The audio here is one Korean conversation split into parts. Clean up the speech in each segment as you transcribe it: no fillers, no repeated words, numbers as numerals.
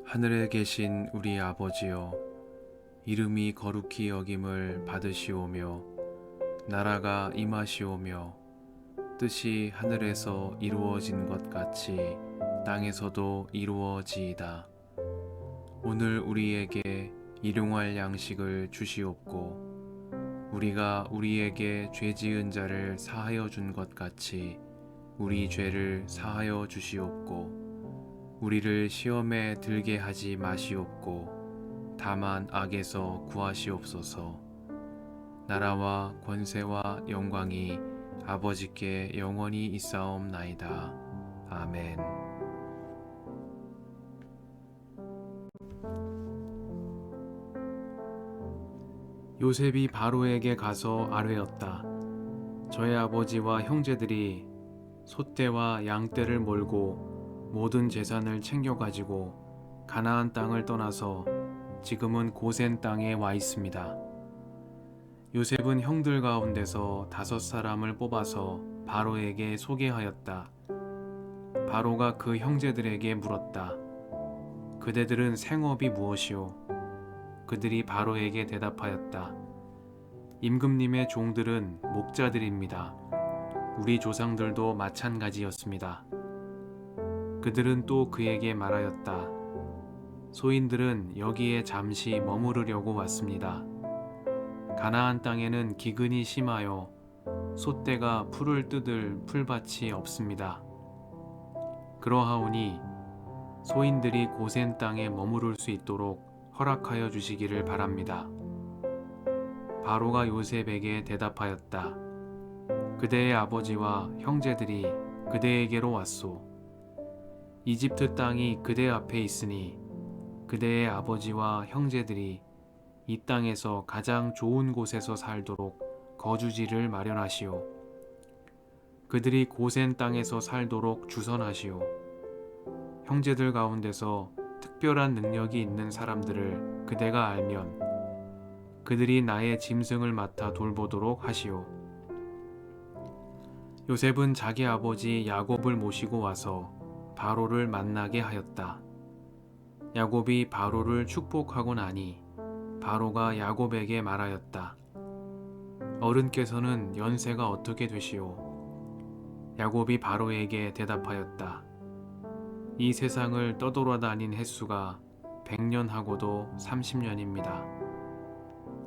하늘에 계신 우리 아버지여, 이름이 거룩히 여김을 받으시오며 나라가 임하시오며 뜻이 하늘에서 이루어진 것 같이 땅에서도 이루어지이다. 오늘 우리에게 일용할 양식을 주시옵고 우리가 우리에게 죄 지은 자를 사하여 준 것 같이 우리 죄를 사하여 주시옵고 우리를 시험에 들게 하지 마시옵고 다만 악에서 구하시옵소서. 나라와 권세와 영광이 아버지께 영원히 있사옵나이다. 아멘. 요셉이 바로에게 가서 아뢰었다. 저의 아버지와 형제들이 소떼와 양떼를 몰고 모든 재산을 챙겨가지고 가나안 땅을 떠나서 지금은 고센 땅에 와 있습니다. 요셉은 형들 가운데서 5사람을 뽑아서 바로에게 소개하였다. 바로가 그 형제들에게 물었다. 그대들은 생업이 무엇이오? 그들이 바로에게 대답하였다. 임금님의 종들은 목자들입니다. 우리 조상들도 마찬가지였습니다. 그들은 또 그에게 말하였다. 소인들은 여기에 잠시 머무르려고 왔습니다. 가나안 땅에는 기근이 심하여 소떼가 풀을 뜯을 풀밭이 없습니다. 그러하오니 소인들이 고센 땅에 머무를 수 있도록 허락하여 주시기를 바랍니다. 바로가 요셉에게 대답하였다. 그대의 아버지와 형제들이 그대에게로 왔소. 이집트 땅이 그대 앞에 있으니 그대의 아버지와 형제들이 이 땅에서 가장 좋은 곳에서 살도록 거주지를 마련하시오. 그들이 고센 땅에서 살도록 주선하시오. 형제들 가운데서 특별한 능력이 있는 사람들을 그대가 알면 그들이 나의 짐승을 맡아 돌보도록 하시오. 요셉은 자기 아버지 야곱을 모시고 와서 바로를 만나게 하였다. 야곱이 바로를 축복하고 나니 바로가 야곱에게 말하였다. 어른께서는 연세가 어떻게 되시오? 야곱이 바로에게 대답하였다. 이 세상을 떠돌아다닌 횟수가 100년하고도 30년입니다.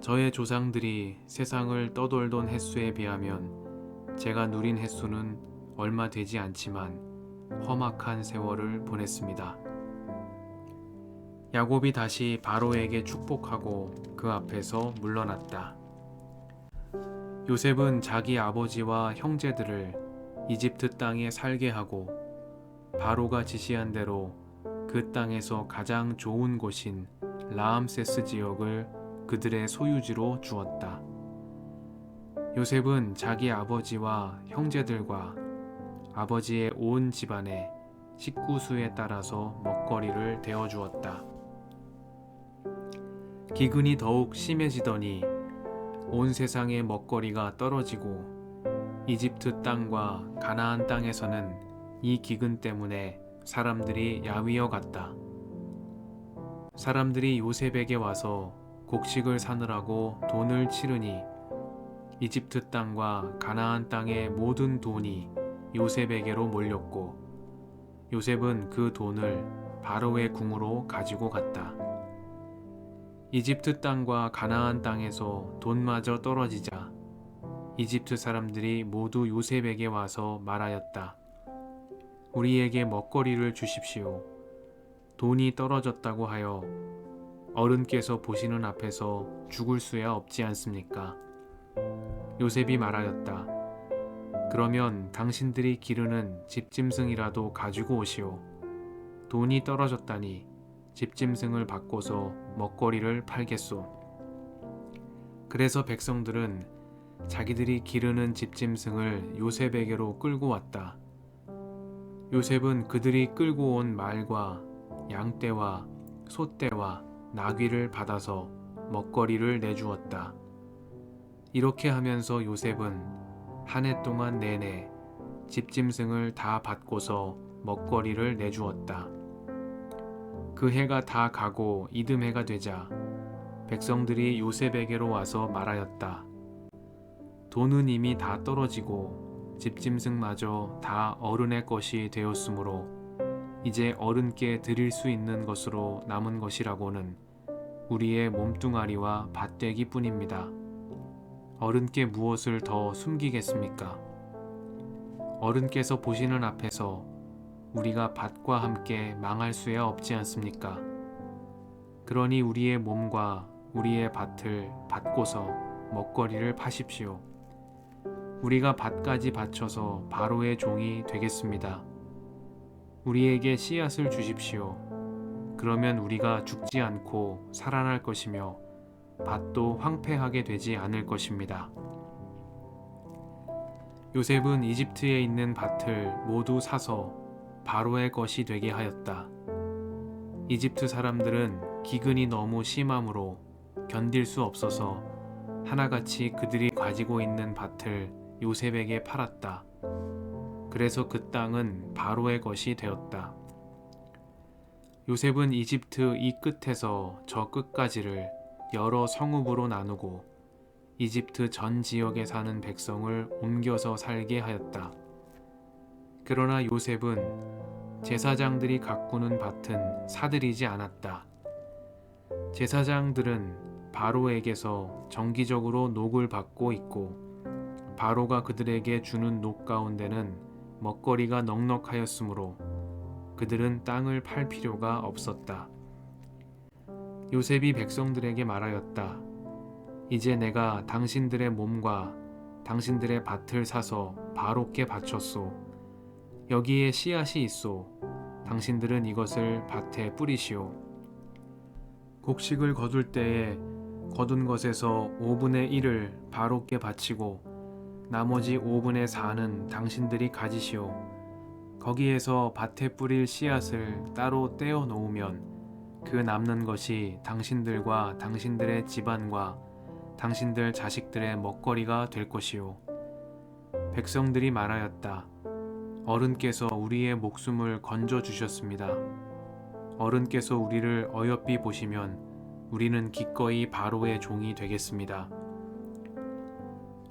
저의 조상들이 세상을 떠돌던 횟수에 비하면 제가 누린 횟수는 얼마 되지 않지만 험악한 세월을 보냈습니다. 야곱이 다시 바로에게 축복하고 그 앞에서 물러났다. 요셉은 자기 아버지와 형제들을 이집트 땅에 살게 하고 바로가 지시한 대로 그 땅에서 가장 좋은 곳인 라암세스 지역을 그들의 소유지로 주었다. 요셉은 자기 아버지와 형제들과 아버지의 온 집안에 식구수에 따라서 먹거리를 대어주었다. 기근이 더욱 심해지더니 온 세상의 먹거리가 떨어지고 이집트 땅과 가나안 땅에서는 이 기근 때문에 사람들이 야위어 갔다. 사람들이 요셉에게 와서 곡식을 사느라고 돈을 치르니 이집트 땅과 가나안 땅의 모든 돈이 요셉에게로 몰렸고 요셉은 그 돈을 바로의 궁으로 가지고 갔다. 이집트 땅과 가나안 땅에서 돈마저 떨어지자 이집트 사람들이 모두 요셉에게 와서 말하였다. 우리에게 먹거리를 주십시오. 돈이 떨어졌다고 하여 어른께서 보시는 앞에서 죽을 수야 없지 않습니까? 요셉이 말하였다. 그러면 당신들이 기르는 집짐승이라도 가지고 오시오. 돈이 떨어졌다니 집짐승을 바꿔서 먹거리를 팔겠소. 그래서 백성들은 자기들이 기르는 집짐승을 요셉에게로 끌고 왔다. 요셉은 그들이 끌고 온 말과 양떼와 소떼와 나귀를 받아서 먹거리를 내주었다. 이렇게 하면서 요셉은 한 해 동안 내내 집짐승을 다 받고서 먹거리를 내주었다. 그 해가 다 가고 이듬해가 되자 백성들이 요셉에게로 와서 말하였다. 돈은 이미 다 떨어지고 집짐승마저 다 어른의 것이 되었으므로 이제 어른께 드릴 수 있는 것으로 남은 것이라고는 우리의 몸뚱아리와 밭되기 뿐입니다. 어른께 무엇을 더 숨기겠습니까? 어른께서 보시는 앞에서 우리가 밭과 함께 망할 수야 없지 않습니까? 그러니 우리의 몸과 우리의 밭을 바꿔서 먹거리를 파십시오. 우리가 밭까지 바쳐서 바로의 종이 되겠습니다. 우리에게 씨앗을 주십시오. 그러면 우리가 죽지 않고 살아날 것이며 밭도 황폐하게 되지 않을 것입니다. 요셉은 이집트에 있는 밭을 모두 사서 바로의 것이 되게 하였다. 이집트 사람들은 기근이 너무 심함으로 견딜 수 없어서 하나같이 그들이 가지고 있는 밭을 요셉에게 팔았다. 그래서 그 땅은 바로의 것이 되었다. 요셉은 이집트 이 끝에서 저 끝까지를 여러 성읍으로 나누고 이집트 전 지역에 사는 백성을 옮겨서 살게 하였다. 그러나 요셉은 제사장들이 가꾸는 밭은 사들이지 않았다. 제사장들은 바로에게서 정기적으로 녹을 받고 있고 바로가 그들에게 주는 녹 가운데는 먹거리가 넉넉하였으므로 그들은 땅을 팔 필요가 없었다. 요셉이 백성들에게 말하였다. 이제 내가 당신들의 몸과 당신들의 밭을 사서 바로께 바쳤소. 여기에 씨앗이 있소. 당신들은 이것을 밭에 뿌리시오. 곡식을 거둘 때에 거둔 것에서 5분의 1을 바로께 바치고 나머지 5분의 4는 당신들이 가지시오. 거기에서 밭에 뿌릴 씨앗을 따로 떼어 놓으면 그 남는 것이 당신들과 당신들의 집안과 당신들 자식들의 먹거리가 될 것이오. 백성들이 말하였다. 어른께서 우리의 목숨을 건져 주셨습니다. 어른께서 우리를 어여삐 보시면 우리는 기꺼이 바로의 종이 되겠습니다.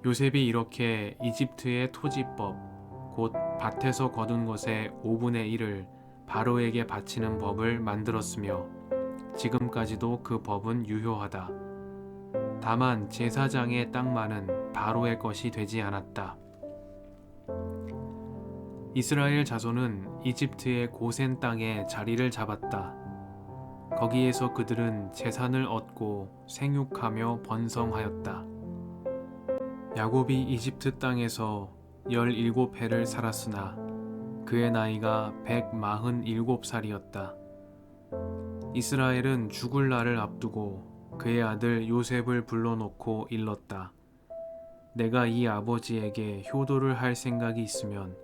요셉이 이렇게 이집트의 토지법, 곧 밭에서 거둔 것의 5분의 1을 바로에게 바치는 법을 만들었으며 지금까지도 그 법은 유효하다. 다만 제사장의 땅만은 바로의 것이 되지 않았다. 이스라엘 자손은 이집트의 고센 땅에 자리를 잡았다. 거기에서 그들은 재산을 얻고 생육하며 번성하였다. 야곱이 이집트 땅에서 17해를 살았으나 그의 나이가 147살이었다. 이스라엘은 죽을 날을 앞두고 그의 아들 요셉을 불러놓고 일렀다. 내가 이 아버지에게 효도를 할 생각이 있으면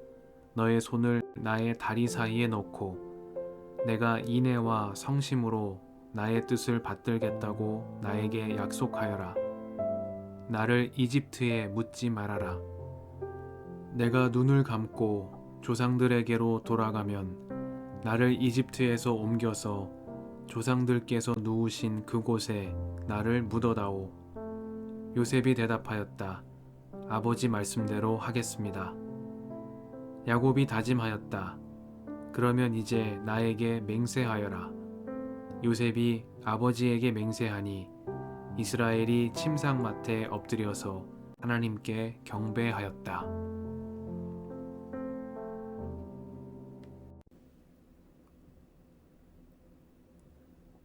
너의 손을 나의 다리 사이에 넣고 내가 인애와 성심으로 나의 뜻을 받들겠다고 나에게 약속하여라. 나를 이집트에 묻지 말아라. 내가 눈을 감고 조상들에게로 돌아가면 나를 이집트에서 옮겨서 조상들께서 누우신 그곳에 나를 묻어다오. 요셉이 대답하였다. 아버지 말씀대로 하겠습니다. 야곱이 다짐하였다. 그러면 이제 나에게 맹세하여라. 요셉이 아버지에게 맹세하니 이스라엘이 침상맡에 엎드려서 하나님께 경배하였다.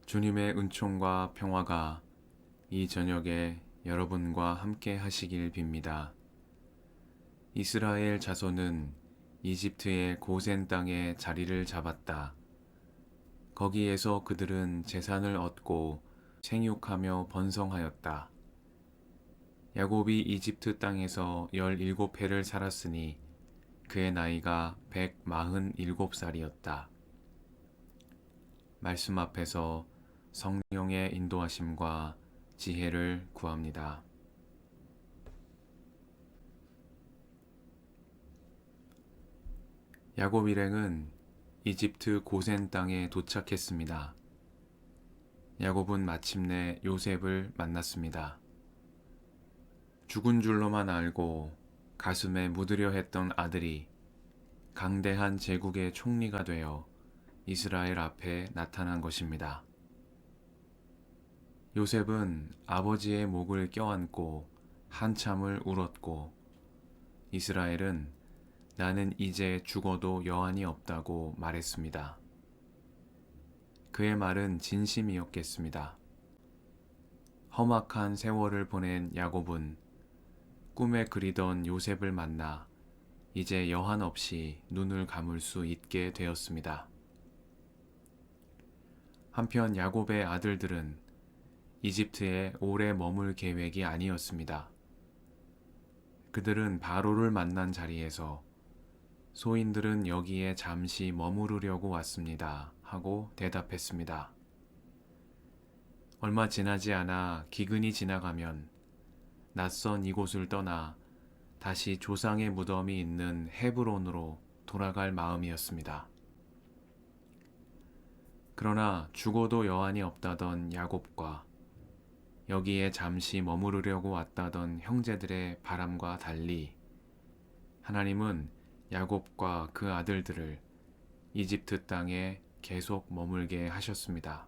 주님의 은총과 평화가 이 저녁에 여러분과 함께 하시길 빕니다. 이스라엘 자손은 이집트의 고센 땅에 자리를 잡았다. 거기에서 그들은 재산을 얻고 생육하며 번성하였다. 야곱이 이집트 땅에서 17해를 살았으니 그의 나이가 147살이었다. 말씀 앞에서 성령의 인도하심과 지혜를 구합니다. 야곱 일행은 이집트 고센 땅에 도착했습니다. 야곱은 마침내 요셉을 만났습니다. 죽은 줄로만 알고 가슴에 묻으려 했던 아들이 강대한 제국의 총리가 되어 이스라엘 앞에 나타난 것입니다. 요셉은 아버지의 목을 껴안고 한참을 울었고, 이스라엘은 나는 이제 죽어도 여한이 없다고 말했습니다. 그의 말은 진심이었겠습니다. 험악한 세월을 보낸 야곱은 꿈에 그리던 요셉을 만나 이제 여한 없이 눈을 감을 수 있게 되었습니다. 한편 야곱의 아들들은 이집트에 오래 머물 계획이 아니었습니다. 그들은 바로를 만난 자리에서 소인들은 여기에 잠시 머무르려고 왔습니다 하고 대답했습니다. 얼마 지나지 않아 기근이 지나가면 낯선 이곳을 떠나 다시 조상의 무덤이 있는 헤브론으로 돌아갈 마음이었습니다. 그러나 죽어도 여한이 없다던 야곱과 여기에 잠시 머무르려고 왔다던 형제들의 바람과 달리 하나님은 야곱과 그 아들들을 이집트 땅에 계속 머물게 하셨습니다.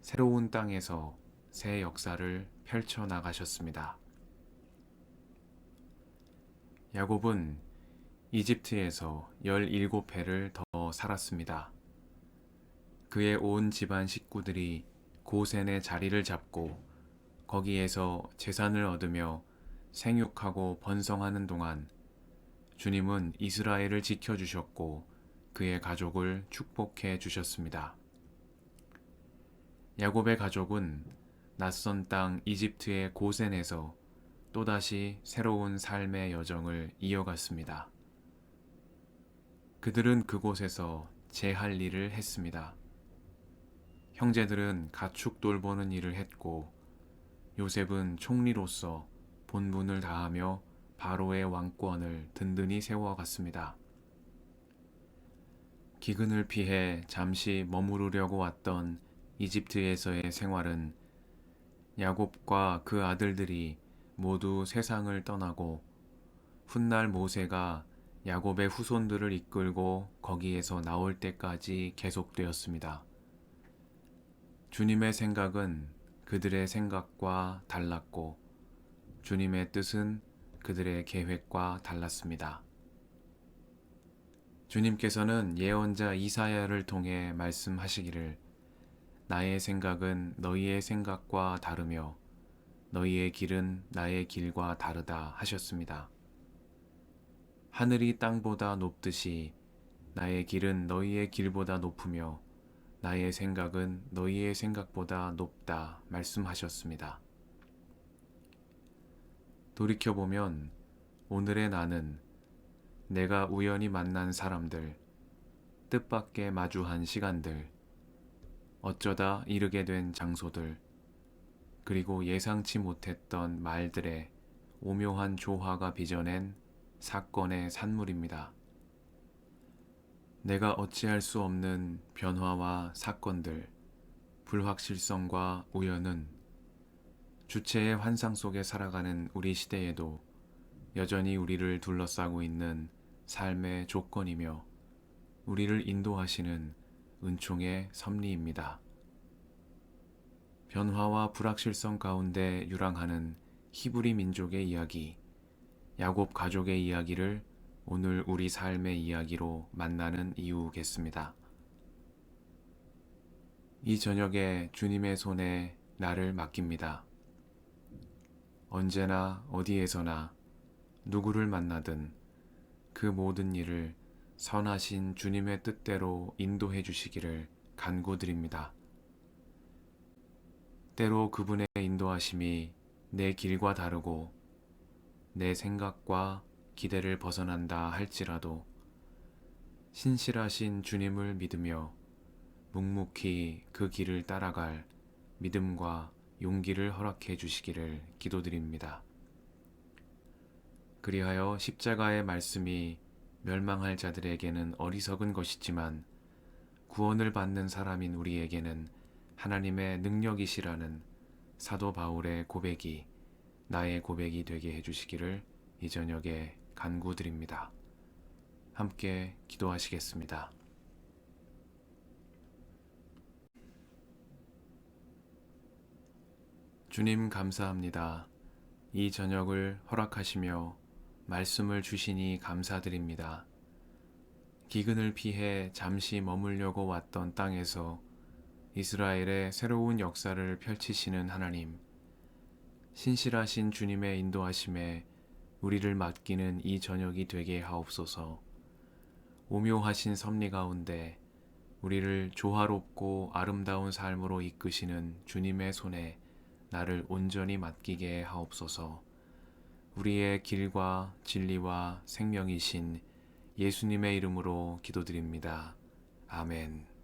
새로운 땅에서 새 역사를 펼쳐 나가셨습니다. 야곱은 이집트에서 17해를 더 살았습니다. 그의 온 집안 식구들이 고센의 자리를 잡고 거기에서 재산을 얻으며 생육하고 번성하는 동안 주님은 이스라엘을 지켜주셨고 그의 가족을 축복해 주셨습니다. 야곱의 가족은 낯선 땅 이집트의 고센에서 또다시 새로운 삶의 여정을 이어갔습니다. 그들은 그곳에서 제할 일을 했습니다. 형제들은 가축 돌보는 일을 했고 요셉은 총리로서 본분을 다하며 바로의 왕권을 든든히 세워갔습니다. 기근을 피해 잠시 머무르려고 왔던 이집트에서의 생활은 야곱과 그 아들들이 모두 세상을 떠나고 훗날 모세가 야곱의 후손들을 이끌고 거기에서 나올 때까지 계속되었습니다. 주님의 생각은 그들의 생각과 달랐고 주님의 뜻은 그들의 계획과 달랐습니다. 주님께서는 예언자 이사야를 통해 말씀하시기를 나의 생각은 너희의 생각과 다르며 너희의 길은 나의 길과 다르다 하셨습니다. 하늘이 땅보다 높듯이 나의 길은 너희의 길보다 높으며 나의 생각은 너희의 생각보다 높다 말씀하셨습니다. 돌이켜보면 오늘의 나는 내가 우연히 만난 사람들, 뜻밖의 마주한 시간들, 어쩌다 이르게 된 장소들, 그리고 예상치 못했던 말들의 오묘한 조화가 빚어낸 사건의 산물입니다. 내가 어찌할 수 없는 변화와 사건들, 불확실성과 우연은 주체의 환상 속에 살아가는 우리 시대에도 여전히 우리를 둘러싸고 있는 삶의 조건이며 우리를 인도하시는 은총의 섭리입니다. 변화와 불확실성 가운데 유랑하는 히브리 민족의 이야기, 야곱 가족의 이야기를 오늘 우리 삶의 이야기로 만나는 이유겠습니다. 이 저녁에 주님의 손에 나를 맡깁니다. 언제나 어디에서나 누구를 만나든 그 모든 일을 선하신 주님의 뜻대로 인도해 주시기를 간구드립니다. 때로 그분의 인도하심이 내 길과 다르고 내 생각과 기대를 벗어난다 할지라도 신실하신 주님을 믿으며 묵묵히 그 길을 따라갈 믿음과 용기를 허락해 주시기를 기도드립니다. 그리하여 십자가의 말씀이 멸망할 자들에게는 어리석은 것이지만 구원을 받는 사람인 우리에게는 하나님의 능력이시라는 사도 바울의 고백이 나의 고백이 되게 해주시기를 이 저녁에 간구드립니다. 함께 기도하시겠습니다. 주님 감사합니다. 이 저녁을 허락하시며 말씀을 주시니 감사드립니다. 기근을 피해 잠시 머물려고 왔던 땅에서 이스라엘의 새로운 역사를 펼치시는 하나님, 신실하신 주님의 인도하심에 우리를 맡기는 이 저녁이 되게 하옵소서. 오묘하신 섭리 가운데 우리를 조화롭고 아름다운 삶으로 이끄시는 주님의 손에 나를 온전히 맡기게 하옵소서. 우리의 길과 진리와 생명이신 예수님의 이름으로 기도드립니다. 아멘.